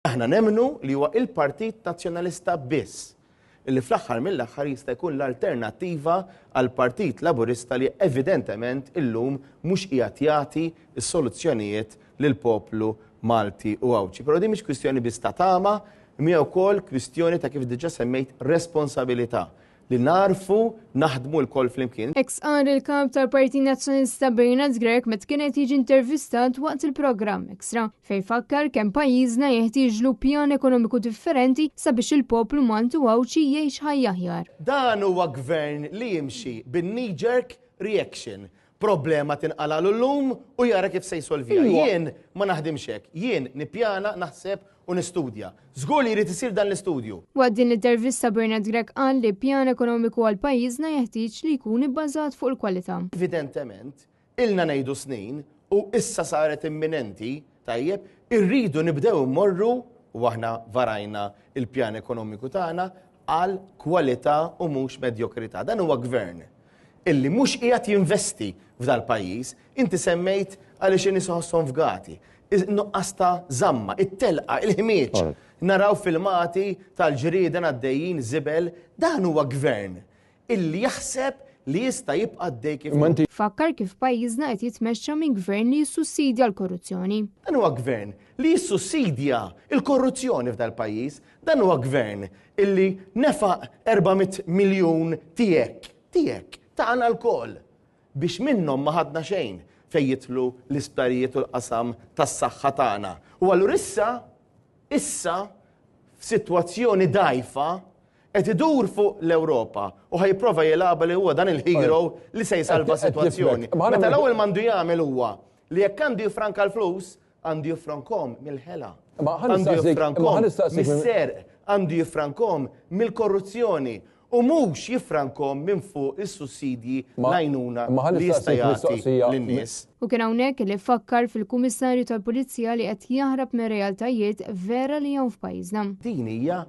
Aħna nemmnu li huwa il-Partit Nazzjonalista biss illi fl-aħħar mill-aħħar jista' jkun l-alternattiva għal Partit Laburista li evidentement illum mhux qiegħed jagħti s-soluzzjonijiet lill-poplu Malti u Awċi. Però di mhix kwistjoni biss ta' tama, mija wkoll kwistjoni ta' kif diġà semmejt responsabilità li narfu naħdmu l-koll flimkien. Ex qal il-kap tal-Partit Nazzjonalista Bernard Grech meta kienet jiġi intervistat waqt il-programm Extra fejn fakkar kemm pajjiżna jeħtieġlu pjan ekonomiku differenti sabiex il-poplu Malti u Awċi jgħix ħajja aħjar. Dan huwa gvern li jimxi bin-knee-jerk reaction. Problema tinqala l-lum u jara kif se jsolvija. Jien ma naħdimx hekk, jien nippjana, naħseb u nistudja. Żgur li jrid isir dan l-istudju. Waqt din l-intervista Bernard Grech qal li pjan ekonomiku għal pajjiżna jeħtieġ li jkun ibbażat fuq il-kwalità. Evidentement, ilna ngħidu snin u issa saret imminenti, tajjeb, irridu nibdew immorru u aħna varajna il-pjan ekonomiku tagħna għal kwalità u mhux medjokrità. Dan huwa gvern illi mhux qiegħed jinvesti f'dal pajjiż, inti semmejt għaliex in-nies iħosshom fgati. Nuqqas ta' żamma, it-telqa, il-ħmieġ. Naraw filmati tal-ġrieden għaddejjin żibel, dan huwa gvern illi jaħseb li jista' jibqa' għaddej kif. Fakkar kif pajjiżna qed jitmexxa minn gvern li jissussidja l-korruzzjoni. Dan huwa gvern li jissussidja l-korruzzjoni f'dal pajjiż, dan huwa gvern illi nefaq 400 miljun tiegħek tagħna l-koll biex minnhom ma ħadna xejn fejn jitlu l-isptarijiet u l-qasam tas-saħħa tagħna. U allura issa f'sitwazzjoni dgħajfa qed idur fuq l-Ewropa u ħajprova jilagħba li huwa dan il-hero li se jsalva sitwazzjoni. Meta l-ewwel m'għandu jagħmel huwa li jekk għandu jifranka l-flus, għandu jifrankom mill-ħela. Għandu jifrankom mis-serq, għandu jifrankom mill-korruzzjoni. U mhux jifrankom minn fuq is-sussidji l-għajnuna li jista' jagħti lin-nies. U kien hawnhekk li fakkar fil-Kummissarju tal-Pulizija li qed jaħrab minn realtajiet vera li hawn f'pajjiżna. Din hija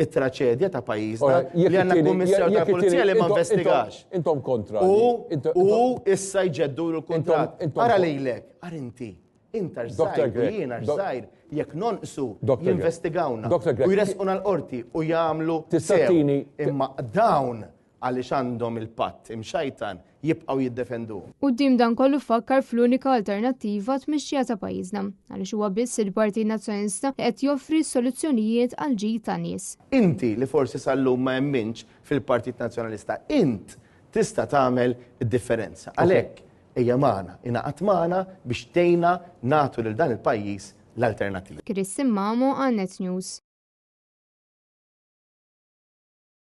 t-traċedja ta' pajjiżna li għandna kummissarju tal-Pulizija li ma investigax. Intom kontra. U issa jġeddu l-kuntratt. Ara lejlek, ara inti żgħir u jiena żgħir jekk nonqsu jinvestigawna u jresquna l-qorti u jagħmlu sew. Imma dawn għaliex għandhom il-patt imxajtan jibqgħu jiddefendu. Quddiem dan kollu fakkar fl-unika alternattiva tmixxija ta' pajjiżna għaliex huwa biss il-Partit Nazzjonalista li qed joffri soluzzjonijiet għal ġid tan-nies. Inti li forsi sal-lum ma jemminx fil-Partit Nazzjonalista, int tista' tagħmel id-differenza. Għalhekk ejja magħna, ingħaqad magħna biex tgħinna nagħtu lil dan il-pajjiż l-alternattiva. Chris Simmamo, Net News.